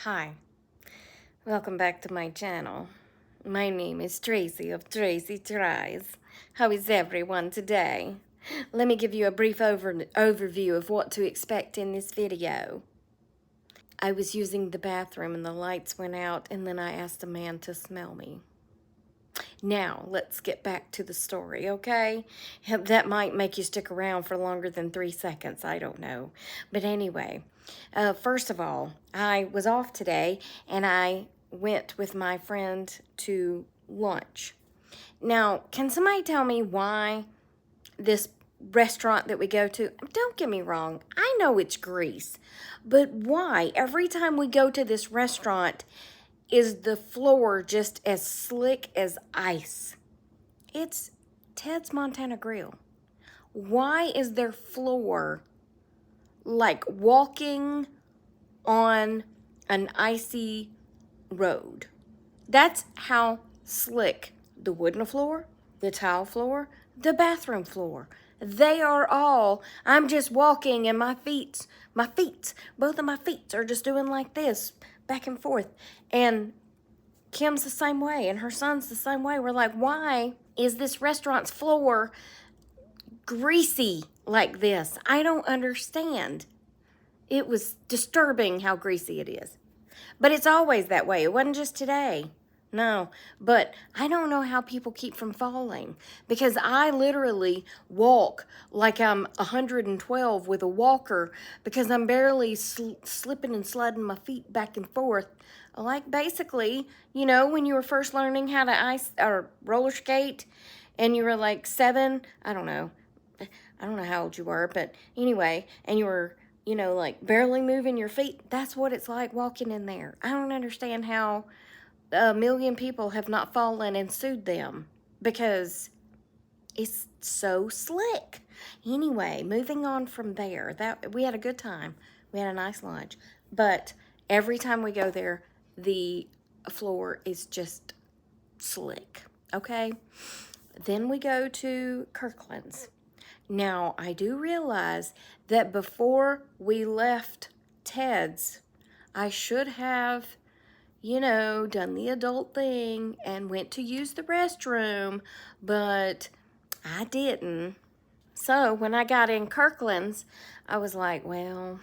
Hi, welcome back to my channel. My name is Tracy of Tracy Tries. How is everyone today? Let me give you a brief overview of what to expect in this video. I was using the bathroom and the lights went out, and then I asked a man to smell me. Now, let's get back to the story, okay? That might make you stick around for longer than 3 seconds, I don't know. But anyway, first of all, I was off today and I went with my friend to lunch. Now, can somebody tell me why this restaurant that we go to, don't get me wrong, I know it's Greece, but why every time we go to this restaurant is the floor just as slick as ice? It's Ted's Montana Grill. Why is their floor like walking on an icy road? That's how slick the wooden floor, the tile floor, the bathroom floor. They are all, I'm just walking and both of my feet are just doing like this, back and forth. And Kim's the same way, and her son's the same way. We're like, why is this restaurant's floor greasy like this? I don't understand. It was disturbing how greasy it is. But it's always that way. It wasn't just today. No, but I don't know how people keep from falling, because I literally walk like I'm 112 with a walker, because I'm barely slipping and sliding my feet back and forth. Like basically, when you were first learning how to ice or roller skate and you were like 7, I don't know how old you were, but anyway, and you were, like barely moving your feet. That's what it's like walking in there. I don't understand how a million people have not fallen and sued them, because it's so slick. Anyway, moving on from there, that we had a good time. We had a nice lunch, but every time we go there, the floor is just slick. Okay. Then we go to Kirkland's. Now, I do realize that before we left Ted's, I should have, done the adult thing and went to use the restroom, but I didn't. So when I got in Kirkland's, I was like, well,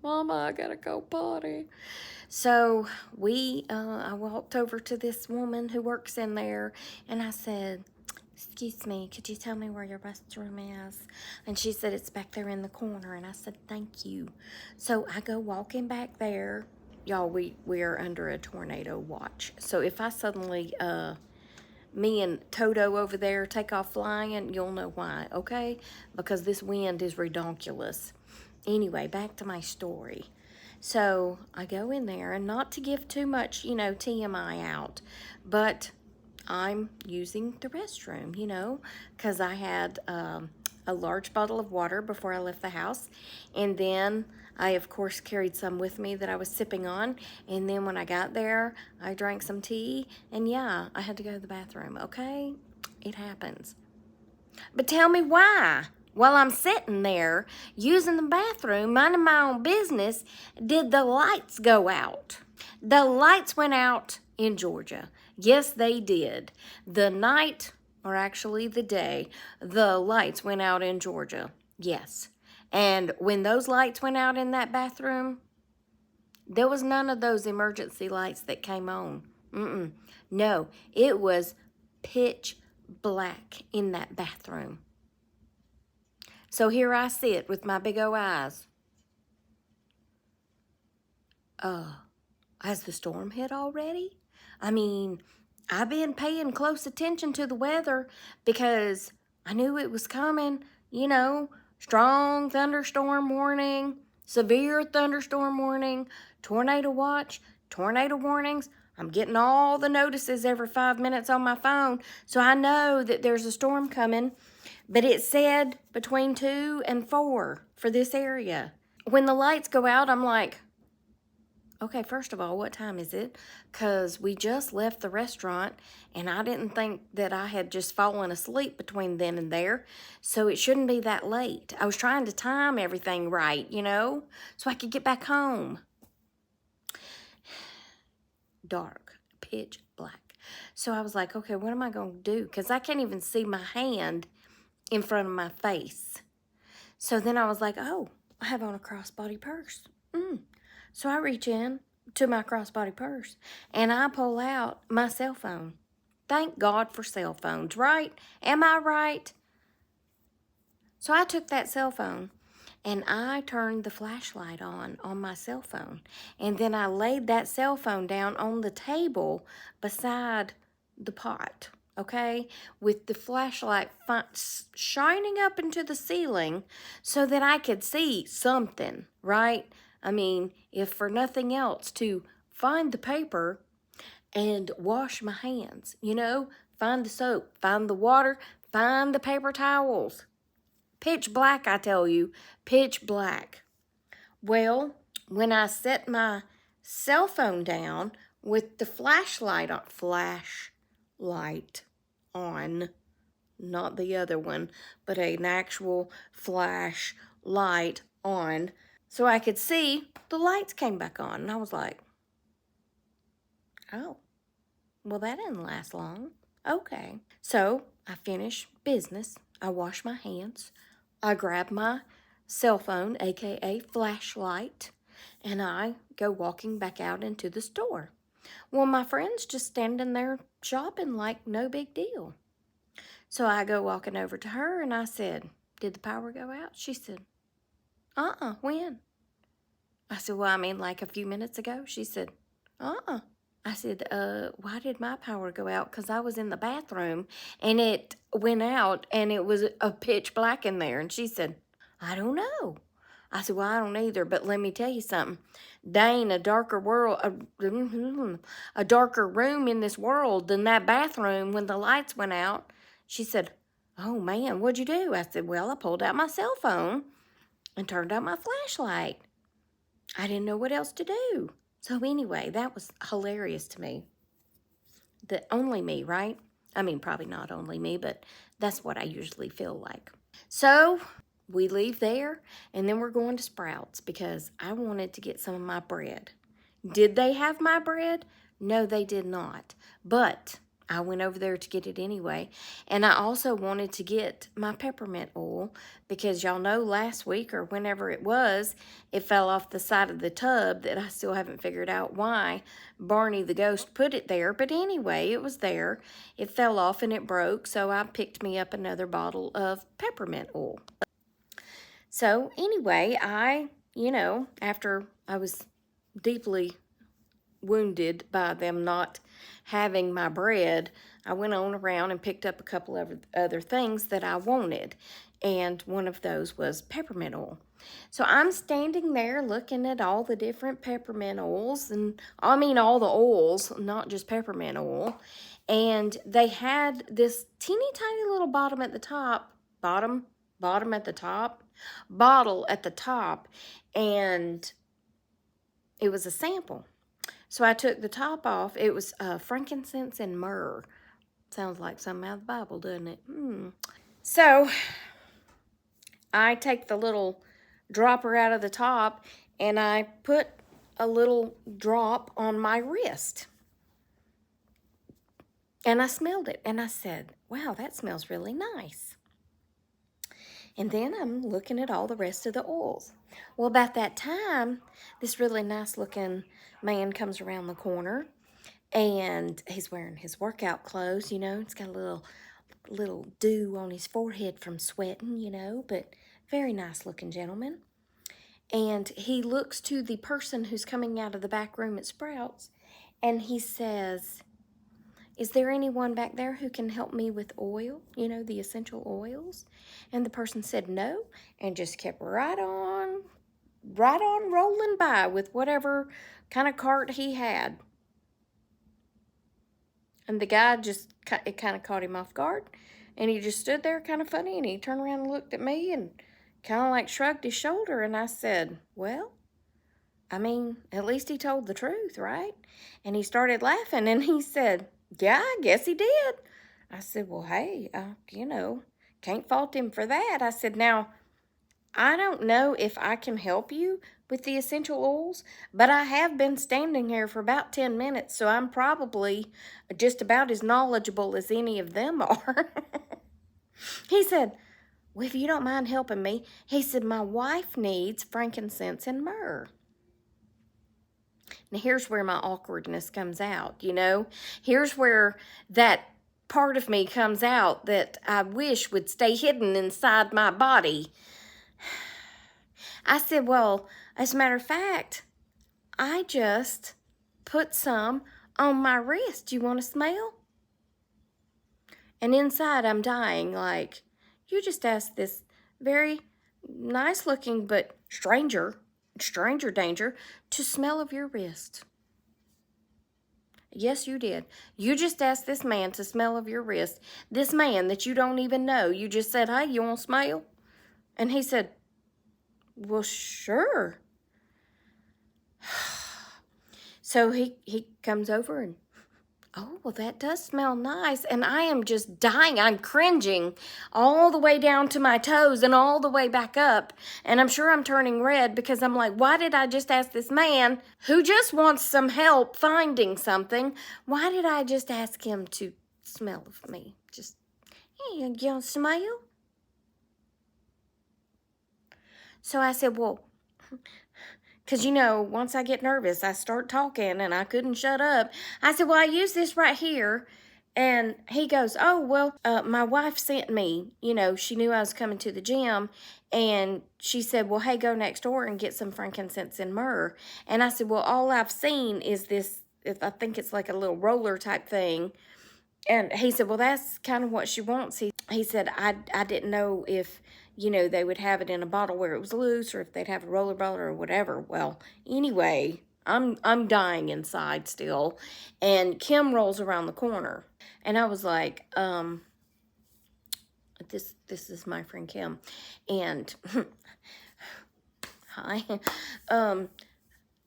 Mama, I gotta go potty. So I walked over to this woman who works in there, and I said, excuse me, could you tell me where your restroom is? And she said, it's back there in the corner. And I said, thank you. So I go walking back there. Y'all, we are under a tornado watch. So if I suddenly, me and Toto over there take off flying, you'll know why, okay? Because this wind is redonkulous. Anyway, back to my story. So I go in there, and not to give too much, TMI out, but I'm using the restroom, because I had a large bottle of water before I left the house. And then I, of course, carried some with me that I was sipping on. And then when I got there, I drank some tea. And yeah, I had to go to the bathroom, okay? It happens. But tell me why, while I'm sitting there using the bathroom, minding my own business, did the lights go out? The lights went out in Georgia. Yes, they did. The night, or actually the day, the lights went out in Georgia. Yes. And when those lights went out in that bathroom, there was none of those emergency lights that came on. No, it was pitch black in that bathroom. So here I sit with my big old eyes. Has the storm hit already? I mean, I've been paying close attention to the weather because I knew it was coming, strong thunderstorm warning, severe thunderstorm warning, tornado watch, tornado warnings. I'm getting all the notices every 5 minutes on my phone, so I know that there's a storm coming, but it said between 2 and 4 for this area. When the lights go out, I'm like, okay, first of all, what time is it? Because we just left the restaurant, and I didn't think that I had just fallen asleep between then and there, so it shouldn't be that late. I was trying to time everything right, so I could get back home. dark, pitch black. So I was like, okay, what am I going to do? Because I can't even see my hand in front of my face. So then I was like, oh, I have on a crossbody purse. So I reach in to my crossbody purse and I pull out my cell phone. Thank God for cell phones, right? Am I right? So I took that cell phone and I turned the flashlight on my cell phone. And then I laid that cell phone down on the table beside the pot, okay? With the flashlight shining up into the ceiling so that I could see something, right? I mean, if for nothing else, to find the paper and wash my hands, you know? Find the soap, find the water, find the paper towels. Pitch black, I tell you, pitch black. Well, when I set my cell phone down with the flashlight on, not the other one, but an actual flashlight on, so I could see, the lights came back on. And I was like, oh, well, that didn't last long. Okay. So I finish business. I wash my hands. I grab my cell phone, aka flashlight, and I go walking back out into the store. Well, my friend's just standing there shopping like no big deal. So I go walking over to her and I said, did the power go out? She said, when? I said, well, I mean, like a few minutes ago. She said, I said, why did my power go out? Because I was in the bathroom and it went out and it was a pitch black in there. And she said, I don't know. I said, well, I don't either, but let me tell you something. There ain't a darker a darker room in this world than that bathroom when the lights went out. She said, oh, man, what'd you do? I said, well, I pulled out my cell phone and turned on my flashlight. I didn't know what else to do. So anyway, that was hilarious to me. Only me, right? I mean, probably not only me, but that's what I usually feel like. So we leave there, and then we're going to Sprouts because I wanted to get some of my bread. Did they have my bread? No, they did not. But I went over there to get it anyway. And I also wanted to get my peppermint oil because y'all know last week or whenever it was, it fell off the side of the tub that I still haven't figured out why Barney the ghost put it there. But anyway, it was there. It fell off and it broke, so I picked me up another bottle of peppermint oil. So anyway, after I was deeply wounded by them not having my bread, I went on around and picked up a couple of other things that I wanted, and one of those was peppermint oil. So I'm standing there looking at all the different peppermint oils, and I mean all the oils, not just peppermint oil, and they had this teeny tiny little bottle at the top, and it was a sample. So I took the top off. It was frankincense and myrrh. Sounds like something out of the Bible, doesn't it? So I take the little dropper out of the top and I put a little drop on my wrist. And I smelled it and I said, wow, that smells really nice. And then I'm looking at all the rest of the oils. Well, about that time, this really nice looking man comes around the corner and he's wearing his workout clothes, It's got a little dew on his forehead from sweating, but very nice looking gentleman. And he looks to the person who's coming out of the back room at Sprouts and he says, is there anyone back there who can help me with oil, the essential oils? And the person said no and just kept right on rolling by with whatever kind of cart he had. And the guy it kind of caught him off guard. And he just stood there kind of funny and he turned around and looked at me and kind of like shrugged his shoulder. And I said, well, I mean, at least he told the truth, right? And he started laughing and he said, yeah, I guess he did. I said, well, hey, can't fault him for that. I said, now, I don't know if I can help you with the essential oils, but I have been standing here for about 10 minutes, so I'm probably just about as knowledgeable as any of them are. He said, well, if you don't mind helping me, he said, my wife needs frankincense and myrrh. Now, here's where my awkwardness comes out, you know? Here's where that part of me comes out that I wish would stay hidden inside my body. I said, well, as a matter of fact, I just put some on my wrist. You want to smell? And inside I'm dying like, you just asked this very nice looking but stranger danger to smell of your wrist. Yes, you did. You just asked this man to smell of your wrist. This man that you don't even know. You just said, hey, you want to smell? And he said, well, sure. So he comes over and, oh, well, that does smell nice. And I am just dying. I'm cringing all the way down to my toes and all the way back up. And I'm sure I'm turning red because I'm like, why did I just ask this man who just wants some help finding something? Why did I just ask him to smell of me? Just, hey, you smell? So I said, well, because, you know, once I get nervous, I start talking and I couldn't shut up. I said, well, I use this right here. And he goes, oh, well, my wife sent me, you know, she knew I was coming to the gym. And she said, well, hey, go next door and get some frankincense and myrrh. And I said, well, all I've seen is this, I think it's like a little roller type thing. And he said, well, that's kind of what she wants. He said, I didn't know if, you know, they would have it in a bottle where it was loose or if they'd have a roller bottle or whatever. Well, anyway, I'm dying inside still. And Kim rolls around the corner. And I was like, this is my friend Kim. And hi.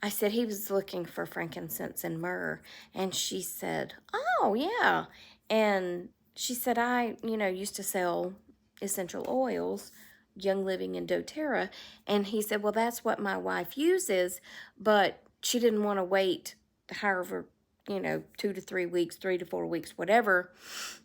I said he was looking for frankincense and myrrh. And she said, oh, yeah. And she said, I, you know, used to sell essential oils, Young Living and doTERRA. And he said, well, that's what my wife uses, but she didn't want to wait however, you know, 2 to 3 weeks, 3 to 4 weeks, whatever,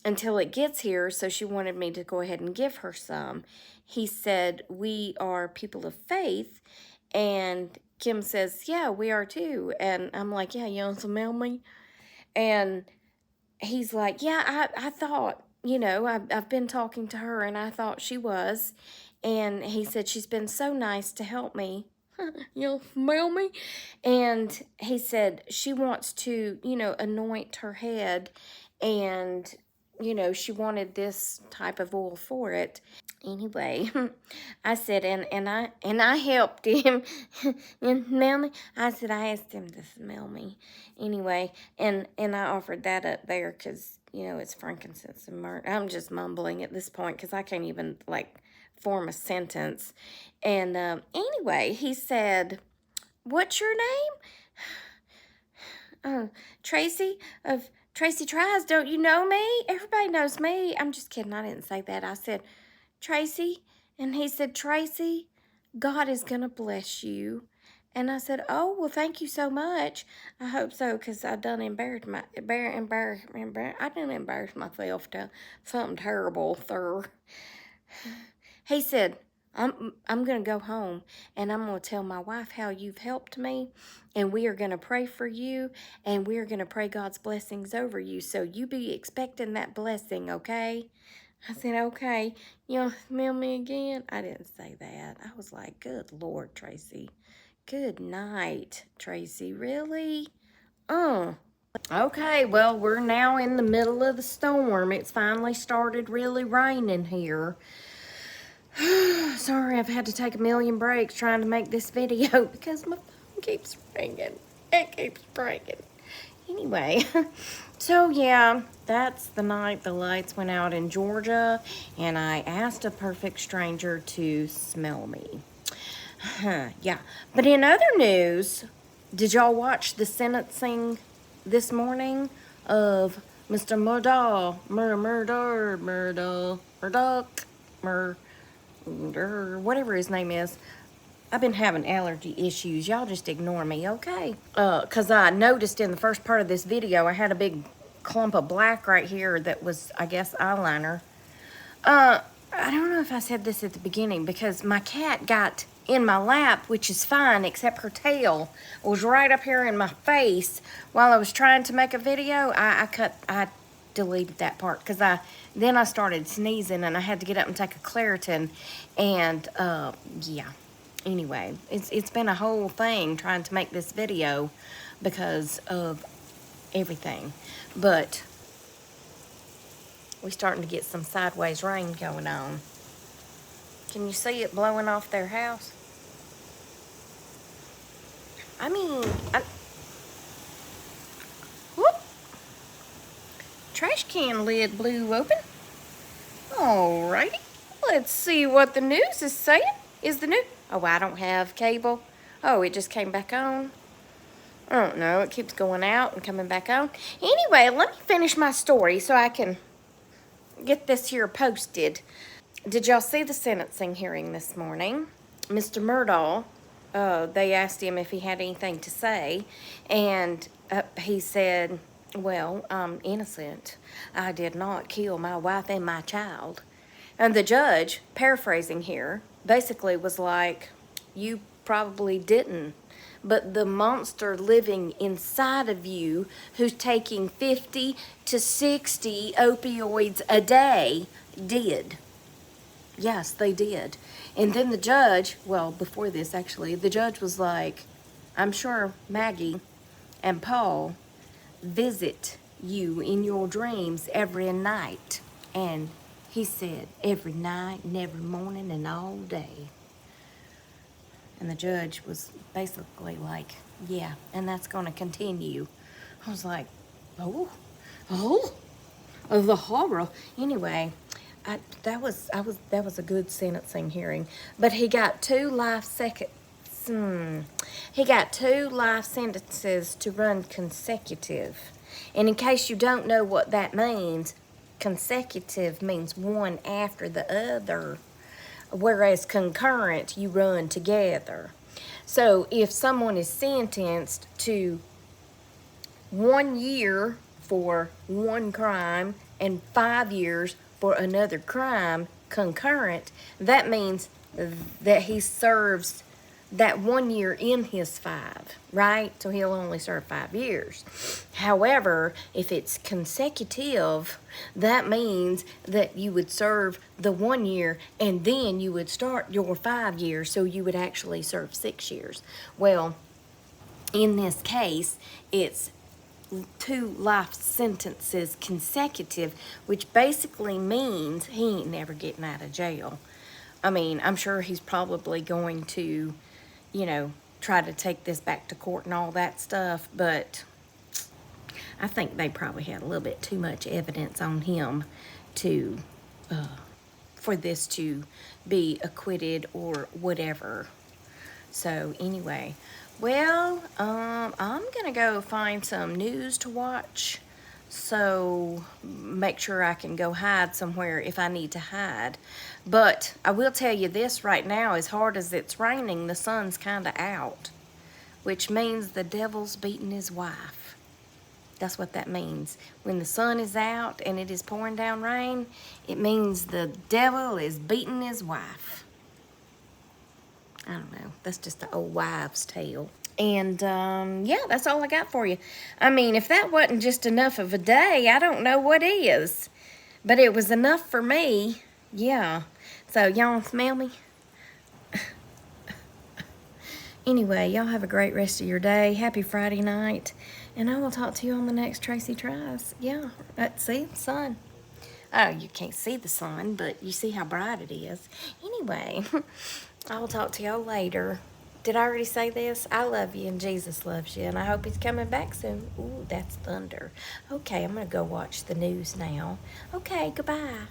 until it gets here. So she wanted me to go ahead and give her some. He said, we are people of faith. And Kim says, yeah, we are too. And I'm like, yeah, you want to smell me? And he's like, yeah, I thought, you know, I've been talking to her and I thought she was. And he said, she's been so nice to help me. You'll smell me? And he said, she wants to, you know, anoint her head. And, you know, she wanted this type of oil for it. Anyway, I said, and I helped him. You smell me? I said, I asked him to smell me. Anyway, and I offered that up there because, you know, it's frankincense and myrrh. I'm just mumbling at this point because I can't even, like, form a sentence. And anyway, he said, what's your name? Tracy of Tracy Tries. Don't you know me? Everybody knows me. I'm just kidding. I didn't say that. I said, Tracy. And he said, Tracy, God is going to bless you. And I said, oh, well, thank you so much. I hope so, because I done embarrassed myself to something terrible, sir. He said, I'm going to go home, and I'm going to tell my wife how you've helped me, and we are going to pray for you, and we are going to pray God's blessings over you. So you be expecting that blessing, okay? I said, okay. You'll smell me again? I didn't say that. I was like, good Lord, Tracy. Good night, Tracy. Really? Okay, well, we're now in the middle of the storm. It's finally started really raining here. Sorry, I've had to take a million breaks trying to make this video because my phone keeps ringing. It keeps ringing. Anyway, so yeah, that's the night the lights went out in Georgia, and I asked a perfect stranger to smell me. Yeah, but in other news, did y'all watch the sentencing this morning of Mr. Murdoch, whatever his name is, I've been having allergy issues. Y'all just ignore me, okay? Because I noticed in the first part of this video, I had a big clump of black right here that was, I guess, eyeliner. I don't know if I said this at the beginning, because my cat got in my lap, which is fine, except her tail was right up here in my face while I was trying to make a video. I deleted that part, because then I started sneezing, and I had to get up and take a Claritin, and, yeah. Anyway, it's been a whole thing trying to make this video because of everything. But we're starting to get some sideways rain going on. Can you see it blowing off their house? I mean, whoop. Trash can lid blew open. Alrighty. Let's see what the news is saying. Is the news? Oh, I don't have cable. Oh, it just came back on. I don't know. It keeps going out and coming back on. Anyway, let me finish my story so I can get this here posted. Did y'all see the sentencing hearing this morning? Mr. Murdaugh, they asked him if he had anything to say, and he said, well, I'm innocent. I did not kill my wife and my child. And the judge, paraphrasing here, basically was like, you probably didn't, but the monster living inside of you who's taking 50 to 60 opioids a day did. Yes, they did. And then the judge, well, before this actually, the judge was like, I'm sure Maggie and Paul visit you in your dreams every night. And he said, every night and every morning and all day. And the judge was basically like, yeah, and that's going to continue. I was like, oh, the horror. Anyway, that was a good sentencing hearing. But he got 2 life sentences to run consecutive. And in case you don't know what that means, consecutive means one after the other, whereas concurrent, you run together. So if someone is sentenced to 1 year for one crime and 5 years for another crime, concurrent, that means that he serves that 1 year in his 5, right? So he'll only serve 5 years. However, if it's consecutive, that means that you would serve the 1 year and then you would start your 5 years, so you would actually serve 6 years. Well, in this case, it's 2 life sentences consecutive, which basically means he ain't never getting out of jail. I mean, I'm sure he's probably going to, you know, try to take this back to court and all that stuff, but I think they probably had a little bit too much evidence on him to, for this to be acquitted or whatever. So anyway, well, I'm gonna go find some news to watch, so make sure I can go hide somewhere if I need to hide. But I will tell you this right now, as hard as it's raining, the sun's kind of out, which means the devil's beating his wife. That's what that means. When the sun is out and it is pouring down rain, it means the devil is beating his wife. I don't know. That's just the old wives' tale. And, yeah, that's all I got for you. I mean, if that wasn't just enough of a day, I don't know what is. But it was enough for me. Yeah. So, y'all smell me? Anyway, y'all have a great rest of your day. Happy Friday night. And I will talk to you on the next Tracy Tries. Yeah. See? Sun. Oh, you can't see the sun, but you see how bright it is. Anyway, I will talk to y'all later. Did I already say this? I love you and Jesus loves you, and I hope he's coming back soon. Ooh, that's thunder. Okay, I'm going to go watch the news now. Okay, goodbye.